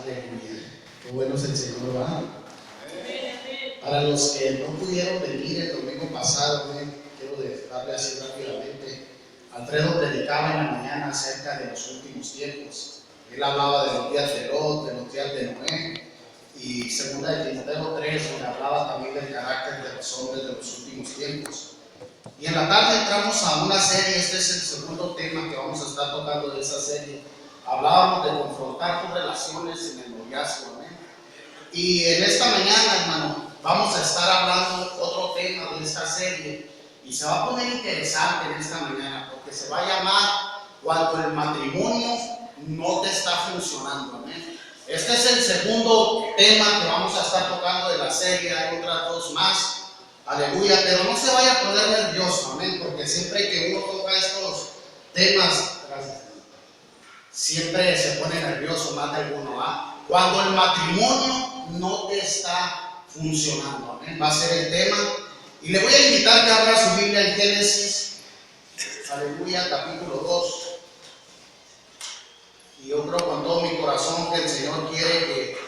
Aleluya. Qué bueno es el Señor, ¿verdad? Para los que no pudieron venir el domingo pasado, quiero darle así rápidamente. Alfredo predicaba en la mañana acerca de los últimos tiempos. Él hablaba de los días de Lot, de los días de Noé, y segunda de Timoteo 3, donde hablaba también del carácter de los hombres de los últimos tiempos. Y en la tarde entramos a una serie. Este es el segundo tema que vamos a estar tocando de esa serie. Hablábamos de confrontar tus relaciones en el noviazgo, ¿eh? Y en esta mañana, hermano, vamos a estar hablando otro tema de esta serie, y se va a poner interesante en esta mañana, porque se va a llamar Cuando el matrimonio no te está funcionando, ¿eh? Este es el segundo tema que vamos a estar tocando de la serie. Hay otras dos más. Aleluya, pero no se vaya a poner nervioso, amén, porque siempre que uno toca estos temas, siempre se pone nervioso más de alguno, ¿va? Cuando el matrimonio no te está funcionando, amén, va a ser el tema. Y le voy a invitar que abra su Biblia en Génesis, aleluya, capítulo 2. Y yo creo con todo mi corazón que el Señor quiere que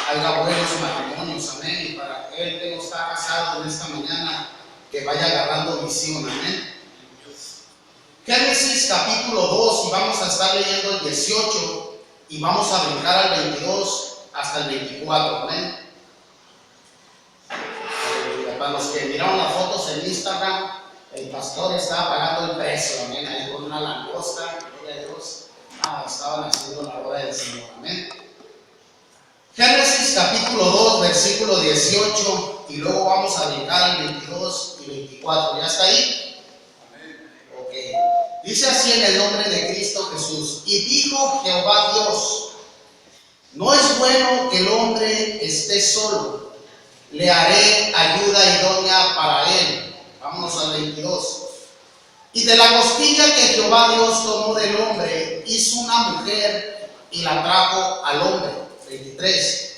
haya buenos matrimonios, amén. Y para aquel que no está casado en esta mañana, que vaya agarrando visión, amén. Génesis capítulo 2, y vamos a estar leyendo el 18, y vamos a brincar al 22 hasta el 24, amén. Para los que miraron las fotos en Instagram, el pastor estaba pagando el precio, amén, ahí con una langosta, gloria a Dios. Estaban haciendo la obra del Señor, amén. Génesis capítulo 2, versículo 18, y luego vamos a brincar al 22 y 24. ¿Ya está ahí? Amén. Ok. Dice así en el nombre de Cristo Jesús: y dijo Jehová Dios: no es bueno que el hombre esté solo, le haré ayuda idónea para él. Vámonos al 22. Y de la costilla que Jehová Dios tomó del hombre, hizo una mujer y la trajo al hombre. 23.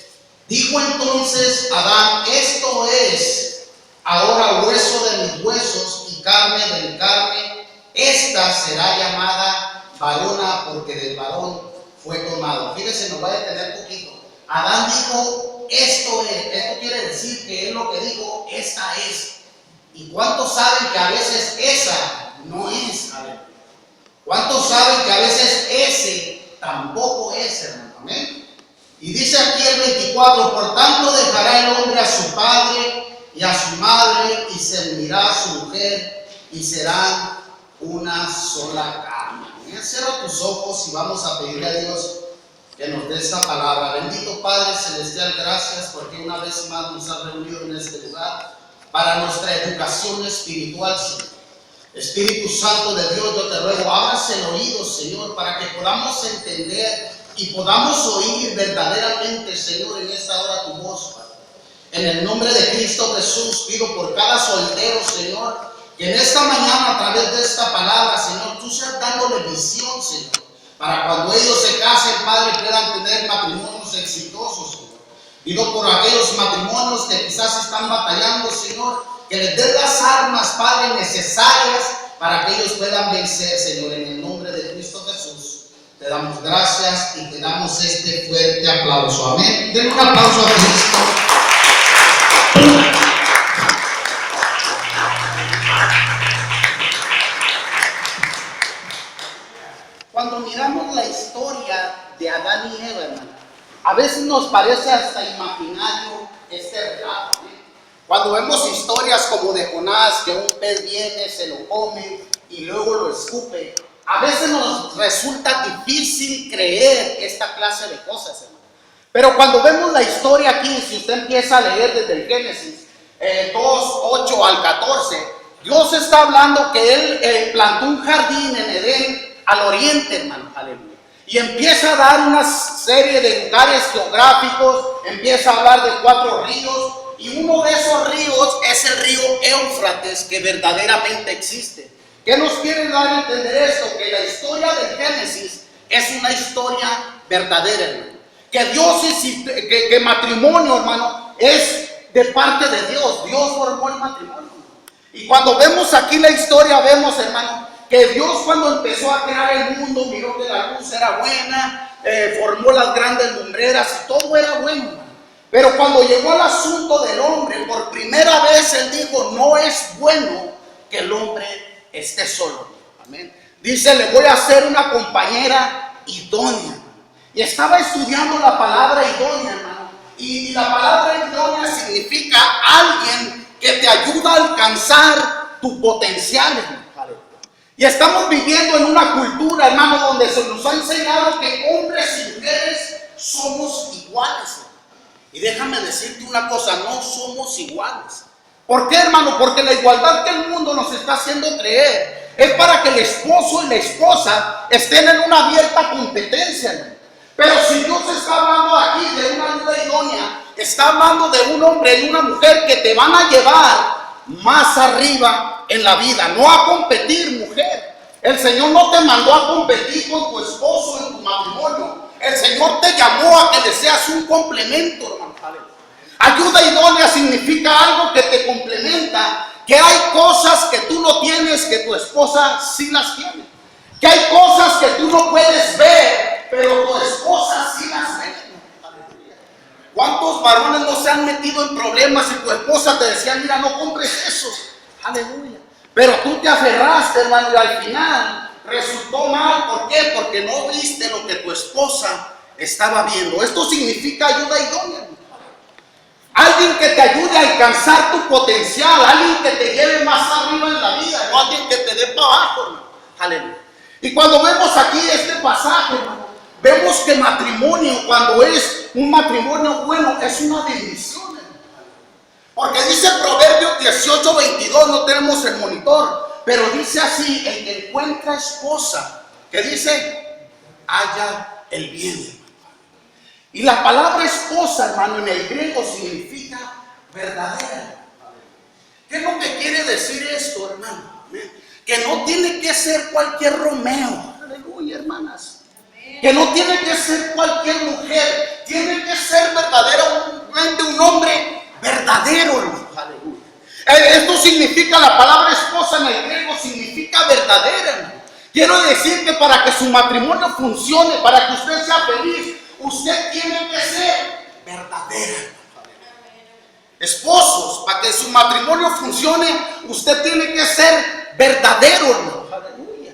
Dijo entonces Adán: esto es ahora hueso de mis huesos y carne de mi carne. Esta será llamada varona, porque del varón fue tomado. Fíjese, nos va a detener poquito. Adán dijo: esto es. Esto quiere decir que él lo que dijo, esta es. ¿Y cuántos saben que a veces esa no es? ¿Cuántos saben que a veces ese tampoco es, hermano? Amén. Y dice aquí el 24: por tanto dejará el hombre a su padre y a su madre, y se unirá a su mujer, y serán una sola carne. Cierra tus ojos y vamos a pedirle a Dios que nos dé esta palabra. Bendito Padre Celestial, gracias porque una vez más nos has reunido en este lugar para nuestra educación espiritual, Señor. Espíritu Santo de Dios, yo te ruego, abras el oído, Señor, para que podamos entender y podamos oír verdaderamente, Señor, en esta hora tu voz, Padre. En el nombre de Cristo Jesús, pido por cada soltero, Señor, que en esta mañana, a través de esta palabra, Señor, tú seas dándole visión, Señor, para cuando ellos se casen, Padre, puedan tener matrimonios exitosos, Señor. Pido por aquellos matrimonios que quizás están batallando, Señor, que les den las armas, Padre, necesarias para que ellos puedan vencer, Señor. En el nombre de Cristo Jesús, te damos gracias y te damos este fuerte aplauso. Amén. Den un aplauso a Cristo. Cuando miramos la historia de Adán y Eva, hermano, a veces nos parece hasta imaginario este relato, ¿eh? Cuando vemos historias como de Jonás, que un pez viene, se lo come y luego lo escupe, a veces nos resulta difícil creer esta clase de cosas, hermano. Pero cuando vemos la historia aquí, si usted empieza a leer desde el Génesis 2, 8 al 14, Dios está hablando que Él plantó un jardín en Edén al oriente, hermano, aleluya. Y empieza a dar una serie de lugares geográficos, empieza a hablar de 4 ríos, y uno de esos ríos es el río Éufrates, que verdaderamente existe. ¿Qué nos quiere dar a entender esto? Que la historia del Génesis es una historia verdadera, hermano. Que Dios que matrimonio, hermano, es de parte de Dios. Dios formó el matrimonio. Y cuando vemos aquí la historia, vemos, hermano, que Dios cuando empezó a crear el mundo, miró que la luz era buena, formó las grandes lumbreras y todo era bueno, hermano. Pero cuando llegó el asunto del hombre, por primera vez él dijo, no es bueno que el hombre esté solo. Amén. Dice, le voy a hacer una compañera idónea. Y estaba estudiando la palabra idónea, hermano. Y la palabra idónea significa alguien que te ayuda a alcanzar tu potencial, hermano. Y estamos viviendo en una cultura, hermano, donde se nos ha enseñado que hombres y mujeres somos iguales, hermano. Y déjame decirte una cosa, no somos iguales. ¿Por qué, hermano? Porque la igualdad que el mundo nos está haciendo creer es para que el esposo y la esposa estén en una abierta competencia, hermano. Pero si Dios está hablando aquí de una ayuda idónea, está hablando de un hombre y una mujer que te van a llevar más arriba en la vida, no a competir, mujer. El Señor no te mandó a competir con tu esposo en tu matrimonio. El Señor te llamó a que le seas un complemento, hermano. Ayuda idónea significa algo que te complementa, que hay cosas que tú no tienes que tu esposa sí las tiene, que hay cosas que tú no puedes ver, pero tu esposa sí las ve. ¿Cuántos varones no se han metido en problemas y tu esposa te decía, mira, no compres eso? Aleluya. Pero tú te aferraste, hermano, y al final resultó mal. ¿Por qué? Porque no viste lo que tu esposa estaba viendo. Esto significa ayuda idónea. Alguien que te ayude a alcanzar tu potencial, alguien que te lleve más arriba en la vida, no alguien que te dé para abajo, hermano. Aleluya. Y cuando vemos aquí este pasaje, hermano, vemos que matrimonio, cuando es un matrimonio bueno, es una bendición, hermano. Porque dice Proverbios 18:22, no tenemos el monitor, pero dice así, el que encuentra esposa, que dice, halla el bien, hermano. Y la palabra esposa, hermano, en el griego significa verdadera. ¿Qué es lo que quiere decir esto, hermano? Que no tiene que ser cualquier Romeo. Aleluya, hermanas. Que no tiene que ser cualquier mujer. Tiene que ser verdaderamente un hombre verdadero, hermano. Aleluya. Esto significa, la palabra esposa en el griego significa verdadera, hermano. Quiero decir que para que su matrimonio funcione, para que usted sea feliz, usted tiene que ser verdadera. Esposos, para que su matrimonio funcione, usted tiene que ser verdadero, hermano. Aleluya.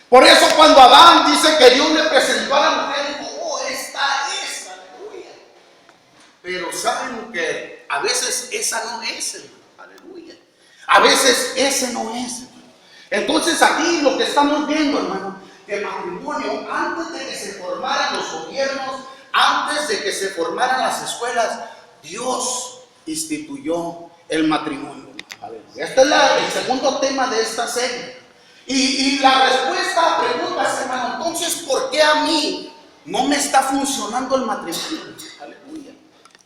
Por eso cuando Adán dice que Dios le presentó a la mujer, dijo, oh, esta es, aleluya. Pero saben que a veces esa no es, hermano. Aleluya. A veces ese no es, hermano. Entonces aquí lo que estamos viendo, hermano, que el matrimonio, antes de que se formaran los gobiernos, antes de que se formaran las escuelas, Dios instituyó el matrimonio. Este es el segundo tema de esta serie. Y la respuesta a preguntas, hermano, entonces, ¿por qué a mí no me está funcionando el matrimonio? Aleluya.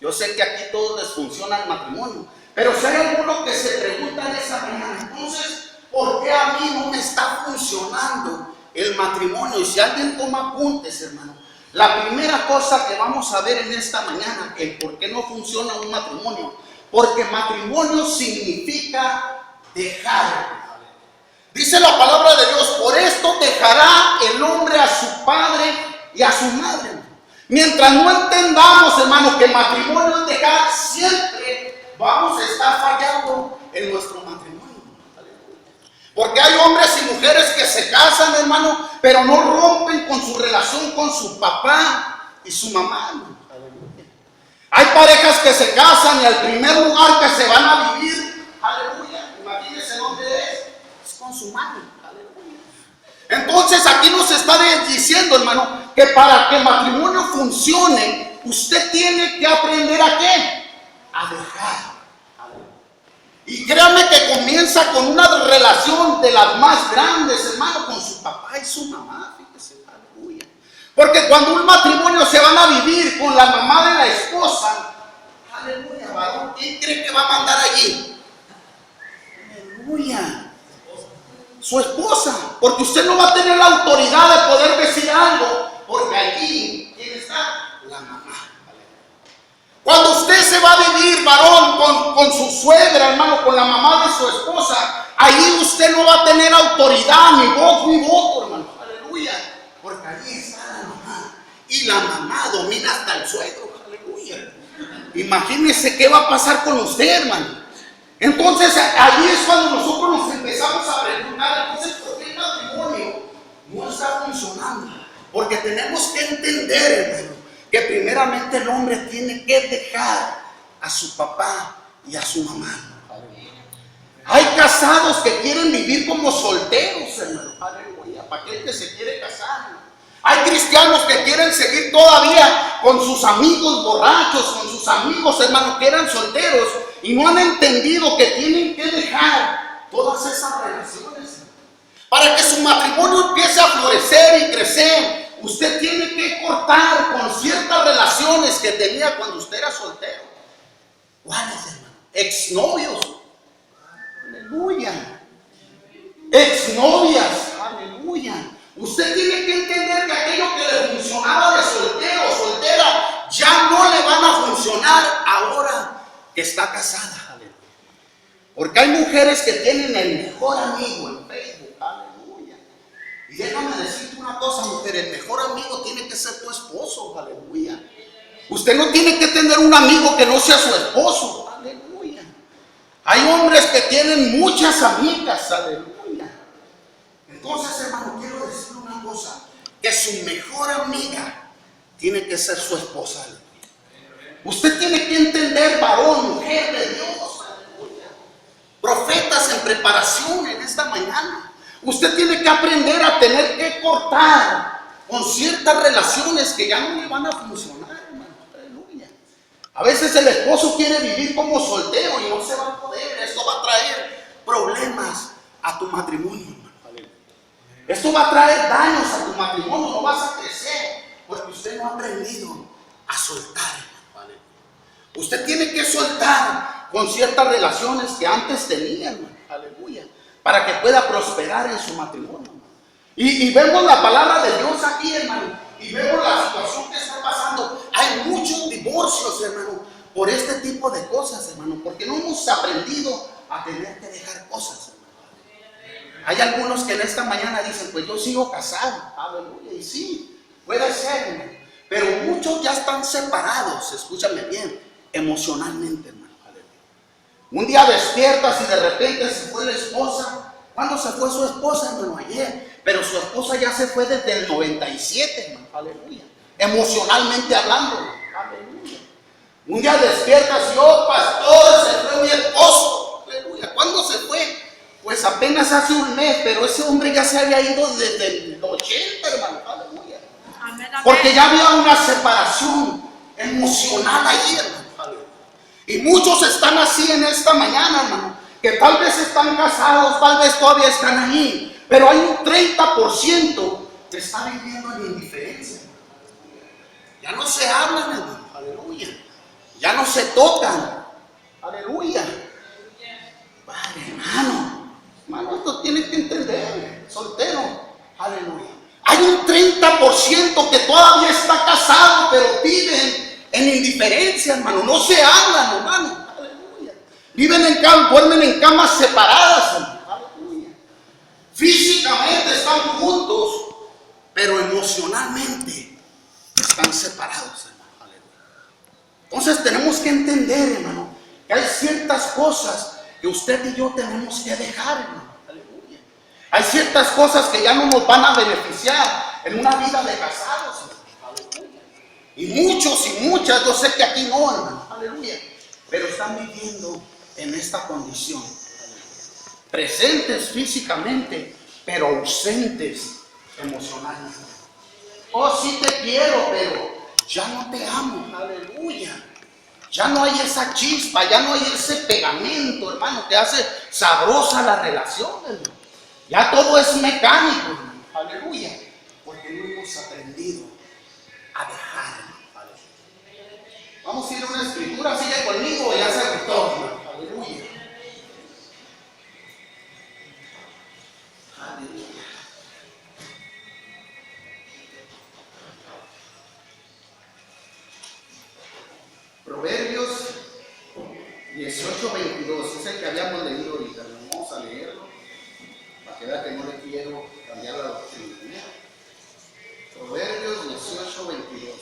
Yo sé que aquí todos les funciona el matrimonio, pero si hay alguno que se pregunta en esa mañana, entonces, ¿por qué a mí no me está funcionando el matrimonio? Y si alguien toma apuntes, hermano, la primera cosa que vamos a ver en esta mañana, el por qué no funciona un matrimonio, porque matrimonio significa dejar. Dice la palabra de Dios, por esto dejará el hombre a su padre y a su madre. Mientras no entendamos, hermano, que matrimonio es dejar, siempre vamos a estar fallando en nuestro matrimonio. Porque hay hombres y mujeres que se casan, hermano, pero no rompen con su relación con su papá y su mamá, hermano. Hay parejas que se casan y al primer lugar que se van a vivir, aleluya, imagínense dónde es con su madre, aleluya. Entonces aquí nos está diciendo, hermano, que para que el matrimonio funcione, usted tiene que aprender ¿a qué? A dejar. Y créame que comienza con una relación de las más grandes, hermano, con su papá y su mamá, fíjese, aleluya. Porque cuando un matrimonio se van a vivir con la mamá de la esposa, aleluya, varón, ¿quién cree que va a mandar allí? Aleluya. Su esposa, porque usted no va a tener la autoridad de poder decir algo, porque allí, ¿quién está? La mamá. Cuando usted se va a vivir, varón, con su suegra, hermano, con la mamá de su esposa, ahí usted no va a tener autoridad, ni voz, ni voto, hermano. Aleluya. Porque allí está la mamá. Y y la mamá domina hasta el suegro. Aleluya. Imagínese qué va a pasar con usted, hermano. Entonces allí es cuando nosotros nos empezamos a preguntar, entonces, ¿por qué el matrimonio no está funcionando? Porque tenemos que entender, hermano, que primeramente el hombre tiene que dejar a su papá y a su mamá. Hay casados que quieren vivir como solteros, hermano. Aleluya. Para aquel que se quiere casar, hermano. Hay cristianos que quieren seguir todavía con sus amigos borrachos, con sus amigos, hermanos, que eran solteros y no han entendido que tienen que dejar todas esas relaciones. Para que su matrimonio empiece a florecer y crecer, usted tiene que cortar con ciertas relaciones que tenía cuando usted era soltero. ¿Cuáles, hermano? Exnovios. Aleluya. Exnovias. Aleluya. Usted tiene que entender que aquello que le funcionaba de soltero o soltera ya no le van a funcionar ahora que está casada. Aleluya. Porque hay mujeres que tienen el mejor amigo en Facebook. Aleluya. Y déjame decirte una cosa, mujer, el mejor amigo tiene que ser tu esposo. Aleluya. Usted no tiene que tener un amigo que no sea su esposo. Aleluya. Hay hombres que tienen muchas amigas. Aleluya. Entonces, hermano, quiero decir una cosa, que su mejor amiga tiene que ser su esposa. Aleluya. Usted tiene que entender, varón, mujer de Dios. Aleluya. Profetas en preparación en esta mañana. Usted tiene que aprender a tener que cortar con ciertas relaciones que ya no le van a funcionar, hermano. Aleluya. A veces el esposo quiere vivir como soltero y no se va a poder. Esto va a traer problemas a tu matrimonio, hermano. Esto va a traer daños a tu matrimonio. No vas a crecer porque usted no ha aprendido a soltar, hermano. Usted tiene que soltar con ciertas relaciones que antes tenía, hermano. Aleluya. Para que pueda prosperar en su matrimonio. Y vemos la palabra de Dios aquí, hermano. Y vemos la situación que está pasando. Hay muchos divorcios, hermano, por este tipo de cosas, hermano. Porque no hemos aprendido a tener que dejar cosas, hermano. Hay algunos que en esta mañana dicen, pues yo sigo casado. Aleluya. Y sí, puede ser, hermano. Pero muchos ya están separados, escúchame bien, emocionalmente, hermano. Aleluya. Un día despiertas y de repente se fue la esposa. ¿Cuándo se fue su esposa, hermano? Ayer. Pero su esposa ya se fue desde el 97, hermano. Aleluya. Emocionalmente hablando. Aleluya. Un día despiertas y, oh, pastor, se fue mi esposo. Aleluya. ¿Cuándo se fue? Pues apenas hace un mes, pero ese hombre ya se había ido desde el 80, hermano. Aleluya. Amén, amén. Porque ya había una separación emocional ahí, hermano. Aleluya. Y muchos están así en esta mañana, hermano, que tal vez están casados, tal vez todavía están ahí, pero hay un 30% que está viviendo en indiferencia. Ya no se hablan, hermano. Aleluya. Ya no se tocan. Aleluya. Padre, hermano, esto tiene que entender, soltero. Aleluya. Hay un 30% que todavía está casado, pero viven en indiferencia, hermano. No se hablan, hermano. Aleluya. Viven en camas, duermen en camas separadas, hermano. Aleluya. Físicamente están juntos, pero emocionalmente están separados, hermano. Aleluya. Entonces tenemos que entender, hermano, que hay ciertas cosas que usted y yo tenemos que dejar, hermano. Aleluya. Hay ciertas cosas que ya no nos van a beneficiar en una vida de casados, hermano. Aleluya. Y muchos y muchas, yo sé que aquí no, hermano. Aleluya. Pero están viviendo en esta condición. Aleluya. Presentes físicamente, pero ausentes emocionalmente. Oh, sí te quiero, pero ya no te amo. Aleluya. Ya no hay esa chispa, ya no hay ese pegamento, hermano, que hace sabrosa la relación, hermano. Ya todo es mecánico, hermano. Aleluya. Porque no hemos aprendido a dejar, hermano. Vamos a ir a una escritura, sigue conmigo, ya se gustó, hermano. Aleluya. Aleluya. Proverbios 18:22, es el que habíamos leído ahorita. Vamos a leerlo para que vea que no le quiero cambiar la doctrina. Proverbios 18:22.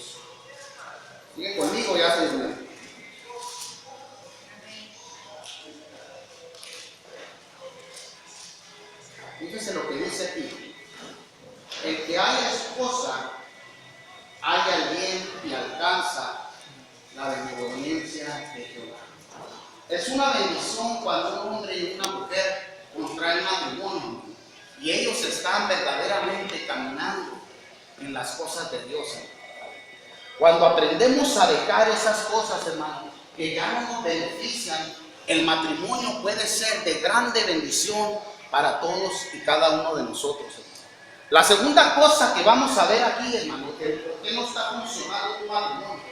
Gracias, Dios. Fíjese lo que dice aquí. El que haya esposa, halla el bien y alcanza la benevolencia de Jehová. Es una bendición cuando un hombre y una mujer contraen matrimonio y ellos están verdaderamente caminando en las cosas de Dios. Cuando aprendemos a dejar esas cosas, hermano, que ya no nos benefician, el matrimonio puede ser de grande bendición para todos y cada uno de nosotros, hermano. La segunda cosa que vamos a ver aquí, hermano, es por qué no está funcionando un matrimonio.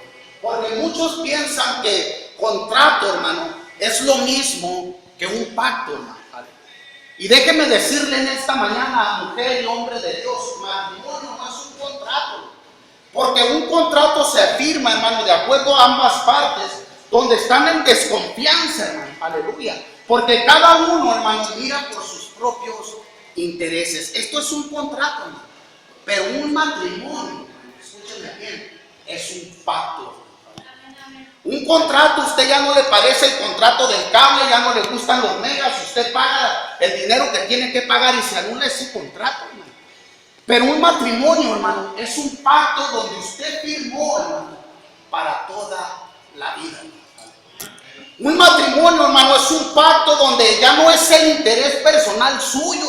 Porque muchos piensan que contrato, hermano, es lo mismo que un pacto, hermano. Y déjeme decirle en esta mañana, mujer y hombre de Dios, matrimonio no es un contrato. Porque un contrato se firma, hermano, de acuerdo a ambas partes, donde están en desconfianza, hermano. Aleluya. Porque cada uno, hermano, mira por sus propios intereses. Esto es un contrato, hermano. Pero un matrimonio, escúcheme bien, es un pacto. Un contrato, usted ya no le parece el contrato del cable, ya no le gustan los megas, usted paga el dinero que tiene que pagar y se anula ese contrato, hermano. Pero un matrimonio, hermano, es un pacto donde usted firmó, hermano, para toda la vida. Un matrimonio, hermano, es un pacto donde ya no es el interés personal suyo,